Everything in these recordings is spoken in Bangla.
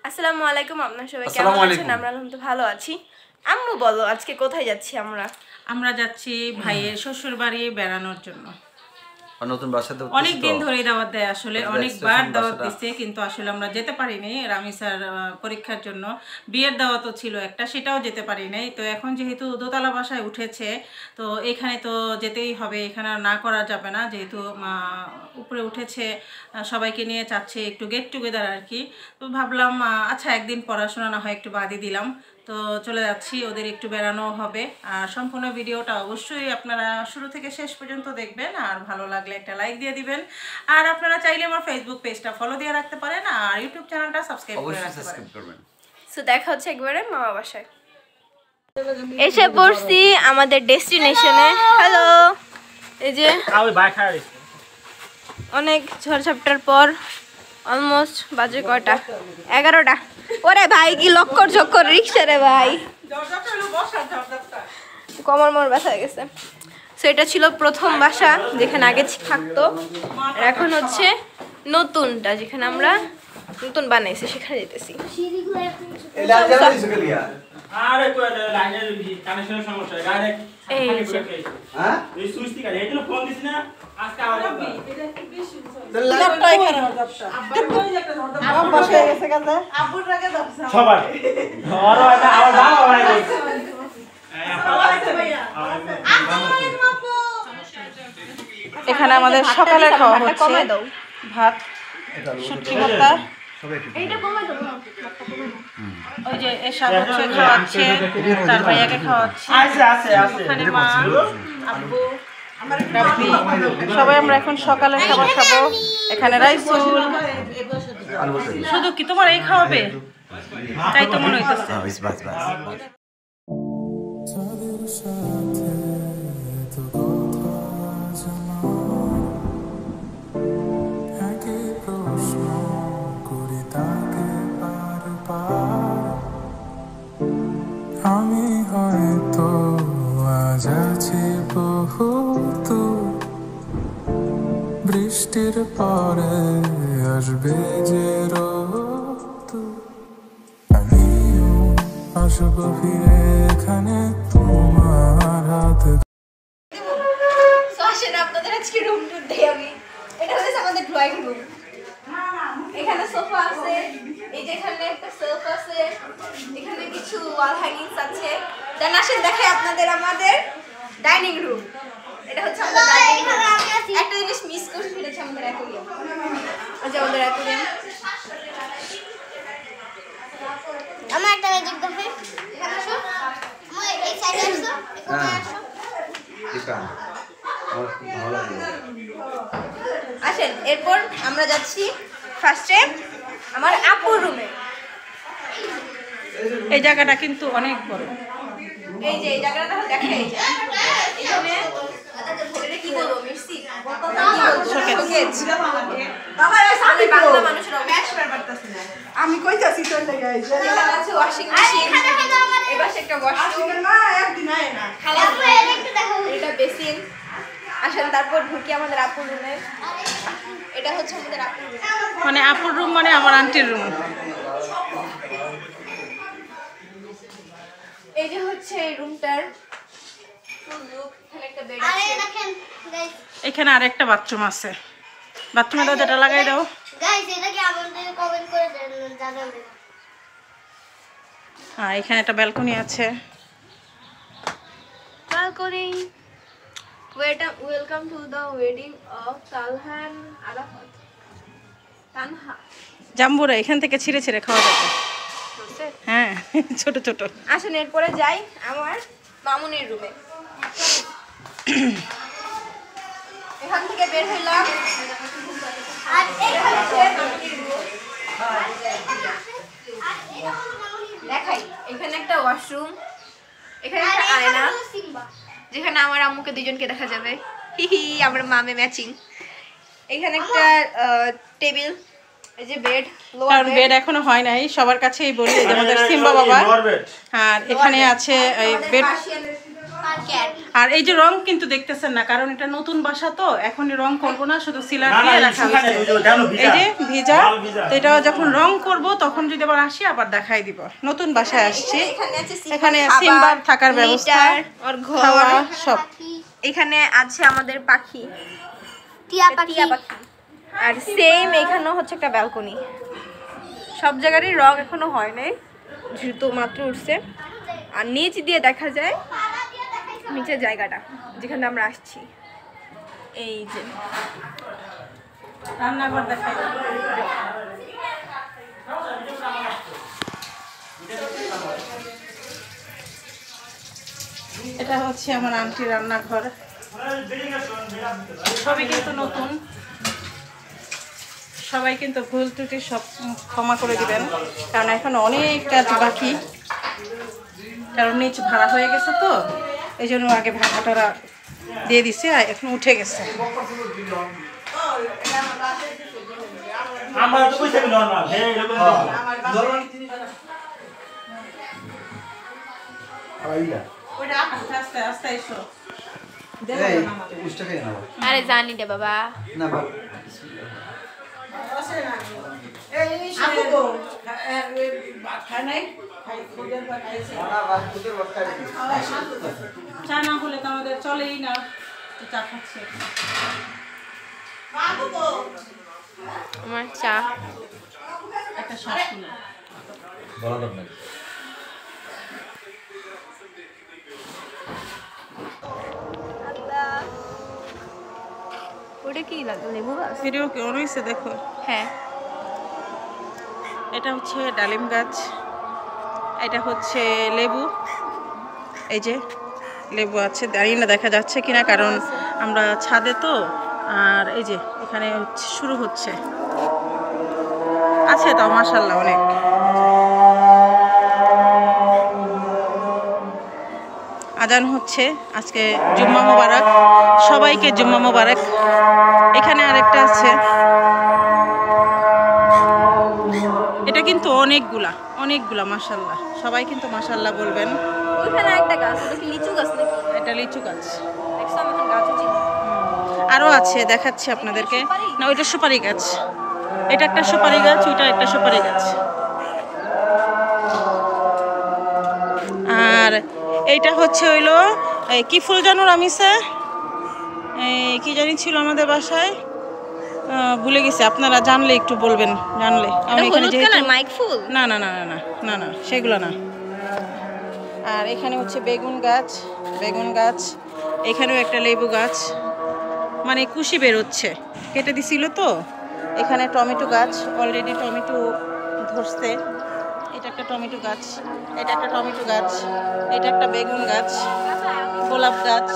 আসসালামু আলাইকুম, আপনারা সবাই কেমন আছেন? আমরা আলহামদুলিল্লাহ ভালো আছি। আম্মু বলো আজকে কোথায় যাচ্ছি আমরা? আমরা যাচ্ছি ভাইয়ের শ্বশুর বাড়ি বেড়ানোর জন্য। নতুন বাসাতে অনেক দিন ধরে দাওয়াত দেয়, আসলে অনেকবার দাওয়াত দিচ্ছে, কিন্তু আসলে আমরা যেতে পারিনি। রামি স্যার পরীক্ষার জন্য বিয়ের দাওয়াতও ছিল একটা, সেটাও যেতে পারি নাই। তো এখন যেহেতু দোতলা বাসায় উঠেছে, তো এখানে তো যেতেই হবে, এখানে আর না করা যাবে না। যেহেতু উপরে উঠেছে, সবাইকে নিয়ে চাচ্ছে একটু গেট টুগেদার আর কি। তো ভাবলাম আচ্ছা একদিন পড়াশোনা না হয় একটু বাদই দিলাম, তো চলে যাচ্ছি, ওদের একটু বেড়ানো হবে। আর সম্পূর্ণ ভিডিওটা অবশ্যই আপনারা শুরু থেকে শেষ পর্যন্ত দেখবেন, আর ভালো লাগলে একটা লাইক দিয়ে দিবেন। আর আপনারা চাইলে আমার ফেসবুক পেজটা ফলো দিয়ে রাখতে পারেন, আর ইউটিউব চ্যানেলটা সাবস্ক্রাইব করে রাখতে পারেন। সো দেখা হচ্ছে একবারে মামা বাসায়। এসে পড়ছি আমাদের ডেস্টিনেশনে। হ্যালো, এই যে অনেক ঝড়ঝাপটার পর অলমোস্ট বাজে কয়টা? 11টা। ওরে ভাই কি লক্কর ঝক্কর রিক্সা রে ভাই, কমর মর ব্যথা হয়ে গেছে। সো এটা ছিল প্রথম বাসা যেখানে আগে থাকতো, আর এখন হচ্ছে নতুনটা যেখানে আমরা নতুন বানাইছি সেখানে যেতেছি। এখানে আমাদের সকালে খাওয়া হচ্ছে ভাত, শুটকি ভর্তা, ওই যে এসব হচ্ছে খাওয়াচ্ছে, তার ভাইয়াকে খাওয়াচ্ছে, এখানে মা, আব্বু, রাব্বি, সবাই আমরা এখন সকালে খাবার খাবো। এখানে রাইসুল, শুধু কি তোমার এই খাওয়াবে? তাই তো মনে হইতেছে। আমি হয়তো আজ আছি বহুত, বৃষ্টির পরে আসবে যে রোদ, আমিও আসবো ফিরে এখানে তোমার হাতে। আপনাদের আজকে রুম টুর দেই আমি। এটা হচ্ছে আমাদের ড্রয়িং রুম। এখানে সোফা আছে, এই যে এখানে একটা সেলফ আছে, এখানে কিছু ওয়াল হ্যাঙ্গিংস আছে। দেন আসেন দেখাই আপনাদের আমাদের ডাইনিং রুম। এটা হচ্ছে আমাদের ডাইনিং রুম। একটা জিনিস মিস করে ফেলেছি, আমাদের অ্যাকোয়ারিয়াম। আজ আমাদের অ্যাকোয়ারিয়াম। আমার একটা ম্যাজিক দেখবে, এখানে আসো, মই এই সাইডে আসো, এখানে আসো। ঠিক আছে, আমার খুব ভালো লাগে। আসেন, এরপর আমরা যাচ্ছি ফার্স্টে আমার আপুর রুমে। এই জায়গাটা কিন্তু অনেক বড়। এই যে এই জায়গাটা দেখে, এই যে এখানে এটা কি বলবো, মিক্সি শোকেস। বাবা আমি বাংলা মানুষরা ম্যাশ পারতাছি না, আমি কইতাছি তোর লাগা। এই যে এখানে আছে ওয়াশিং মেশিন, এই পাশে একটা ওয়াশরুম, না একদিন আয় না খালা একটু দেখো, এটা বেসিন। আসেন তারপর ঢুকি আমাদের আপুর রুমে। এটা হচ্ছে আমাদের আপুর রুম, মানে আপুর রুম মানে আমার আন্টির রুম। এই যে হচ্ছে এই রুমটার ফুল লুক। এখানে একটা বেড আছে, আরে দেখেন গাইস, এখানে আরেকটা বাথরুম আছে, বাথরুমে দরজাটা লাগাই দাও। গাইস এটা কি আমাদের কমেন্ট করে জানাবেন। হ্যাঁ, এখানে একটা ব্যালকনি আছে। balcony. Welcome to the wedding of Talhan Arafat. Tanha. জাম্বুরা এখান থেকে ছিঁড়ে ছিঁড়ে খাওয়া যাবে। হ্যাঁ, ছোট ছোট। আসেন এরপরে যাই আমার মামুনির রুমে। এখান থেকে বের হইলাম, আর এই হচ্ছে মামুনির রুম। দেখাই, এখানে একটা ওয়াশরুম, এখানে একটা আয়না যেখানে আমার আম্মুকে দুজনকে দেখা যাবে। হিহি, আমার মামে ম্যাচিং। এখানে একটা টেবিল, এই যে বেড, লোয়ার বেড এখনো হয় নাই, সবার কাছেই বলি যে আমাদের সিম্বা বাবা। আর এখানে আছে এই বেড, আর এই যে রং কিন্তু দেখতেছেন না, কারণ এটা নতুন বাসা তো এখনই রং করব না, শুধু সিলার দিয়ে রাখা হয়েছে। এই যে ভিজা, তো এটা যখন রং করব তখন যদি আবার আসি আবার দেখাই দিব। নতুন বাসায় আসছি, এখানে সিম্বার থাকার ব্যবস্থা, খাওয়া সব। এখানে আছে আমাদের পাখি, টিয়া পাখি। আর সেম এখানেও হচ্ছে একটা ব্যালকনি। সব জায়গারই রং এখনো হয় নাই, যেহেতু মাত্র উঠছে। আর নিচ দিয়ে দেখা যায় নিচের জায়গাটা যেখানে আমরা আসছি। এই যে রান্নাঘর দেখাই। এটা হচ্ছে আমার আন্টির রান্নাঘর, সবই কিন্তু নতুন। সবাই কিন্তু ভুল ত্রুটি সব ক্ষমা করে দিবেন, কারণ এখন অনেক কাজ বাকি, কারণ নিচ ভাড়া হয়ে গেছে তো এই জন্য আগে ভাড়াটারা দিয়ে দিছে, আর এখন উঠে গেছে। আস্তে আস্তে এসো। আরে জানি রে বাবা। চা না হলে তো আমাদের চলেই না, চা খাচ্ছে। আমার চা একটা শ্বাস নিলাম। ওটা কি লাগে, লেবু গাছ? ভিডিও কি অন হয়েছে দেখো। হ্যাঁ, এটা হচ্ছে ডালিম গাছ, এটা হচ্ছে লেবু। এই যে লেবু আছে, জানি না দেখা যাচ্ছে কিনা, কারণ আমরা ছাদে তো। আর এই যে এখানে শুরু হচ্ছে, আছে তো মাশাআল্লাহ অনেক। আজান হচ্ছে, আজকে জুম্মা মোবারক, সবাইকে জুম্মা মোবারক। এখানে আরেকটা আছে, এটা কিন্তু অনেকগুলা মাশাআল্লাহ, সবাই কিন্তু মাশাআল্লাহ বলবেন। ওইখানে একটা গাছ, ওটা কি লিচু গাছ নাকি? এটা লিচু গাছ। দেখছো আমি এখন গাছও চিনি। আরও আছে, দেখাচ্ছি আপনাদেরকে। না, ওইটা সুপারি গাছ, এটা একটা সুপারি গাছ, ওইটা একটা সুপারি গাছ। আর এইটা হচ্ছে হইলো কি ফুল জানো রামিসা, কি জানি ছিল আমাদের বাসায়, ভুলে গেছি। আপনারা জানলে একটু বলবেন, জানলে। আমি এখানে যেহেতু মাইক ফুল, না না না না না না না সেগুলো না। আর এখানে হচ্ছে বেগুন গাছ, এখানেও একটা লেবু গাছ, মানে কুশি বেরোচ্ছে, কেটে দিছিল তো। এখানে টমেটো গাছ, অলরেডি টমেটো ধরছে। এটা একটা টমেটো গাছ, এটা একটা টমেটো গাছ, এটা একটা বেগুন গাছ, গোলাপ গাছ,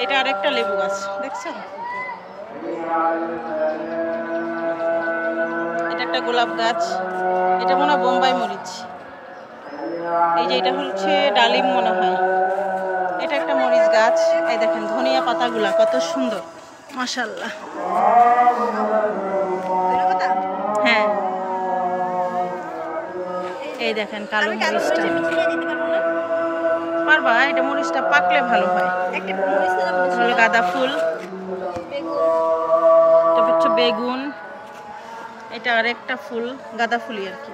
এটা আরেকটা লেবু গাছ, দেখছেন? এটা একটা গোলাপ গাছ, এটা মনে হয় বোম্বাই মরিচ। এই যে এটা হচ্ছে ডালিম মনে হয়। এটা একটা মরিচ গাছ, এই দেখেন ধনিয়া পাতাগুলা কত সুন্দর মাশাআল্লাহ। হ্যাঁ, এই দেখেন কালো মরিচটা। পারবা, এটা মরিচটা পাকলে ভালো হয়। হলো গাঁদা ফুল, এটা হচ্ছে বেগুন, এটা আরেকটা ফুল, গাঁদা ফুলই আর কি।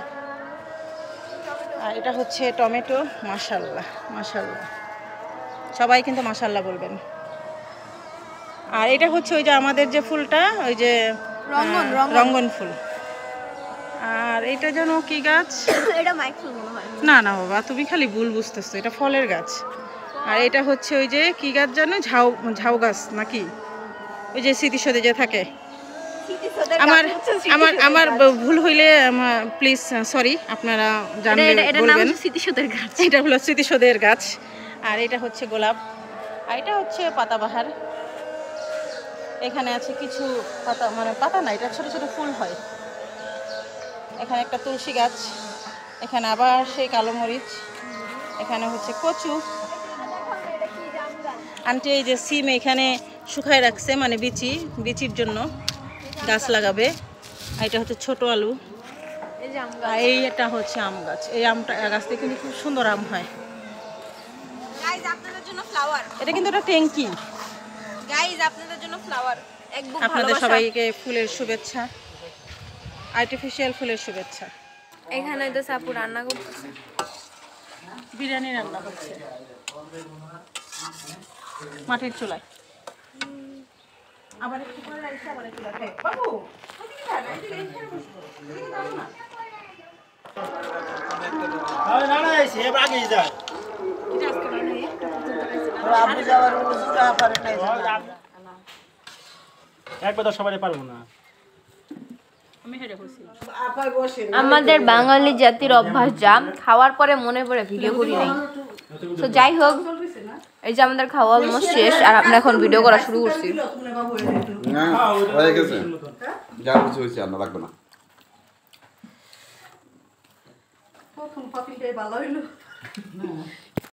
আর এটা হচ্ছে টমেটো। মাশাআল্লাহ মাশাআল্লাহ, সবাই কিন্তু মাশাআল্লাহ বলবেন। আর এটা হচ্ছে ওই যে আমাদের যে ফুলটা, ওই যে রঙ্গন ফুল। আর এটা যেন কি গাছ, এটা মাইক ফুল মনে হয়। না না বাবা, তুমি খালি ভুল বুঝতেছো, এটা ফলের গাছ। আর এটা হচ্ছে ওই যে কি গাছ জানো, ঝাউ গাছ নাকি, ওই যে স্মৃতিসৌধে যে থাকে। আমার ভুল হইলে প্লিজ সরি, আপনারা জানলে বলবেন। স্মৃতিসৌধের গাছ, এটা হলো স্মৃতিসৌধের গাছ। আর এটা হচ্ছে গোলাপ, আর এটা হচ্ছে পাতাবাহার। এখানে আছে কিছু পাতা, মানে পাতা না, এটা ছোট ছোট ফুল হয়। এখানে একটা তুলসী গাছ, এখানে আবার সেই কালো মরিচ, এখানে হচ্ছে কচু। আন্টি এই যে সিম এখানে শুকায় রাখছে, মানে বিচির জন্য গাছ লাগাবে। আর এটা হচ্ছে ছোট আলু, আর এইটা হচ্ছে আম গাছ। এই আমটা গাছ থেকে কিন্তু খুব সুন্দর আম হয়। গাইস আপনাদের জন্য ফ্লাওয়ার। এটা কিন্তু একটা ট্যাঙ্কি। গাইস আপনাদের জন্য ফ্লাওয়ার। এক বুক আপনাদের ভালোবাসা। সবাইকে ফুলের শুভেচ্ছা, আর্টিফিশিয়াল ফুলের শুভেচ্ছা। এখানে তো সাপু রান্না করতেছে, বিরিয়ানি রান্না হচ্ছে মাটির চুলায়। আবার একটু করে রাইস আবার একটু রাখে বাবু ওদিকে যান, এদিকে এখানে বসবো, এদিকে যাও না। না না সে আগেই যায় এটা আজকে রান্না আপনি যাওয়ার ওজুরা পারে নাই একবার তো সবাই পারবো না। আমি হেডে বসি। আমাদের বাঙালি জাতির অভ্যাস যা খাওয়ার পরে মনে পড়ে ভিডিও করি নাই। তো যাই হোক, এই যে আমাদের খাওয়া অলমোস্ট শেষ আর আমরা এখন ভিডিও করা শুরু করছি। না হয়ে গেছে যা কিছু হয়েছে আর লাগবে না প্রথম পাতিলটাই ভালো হইলো।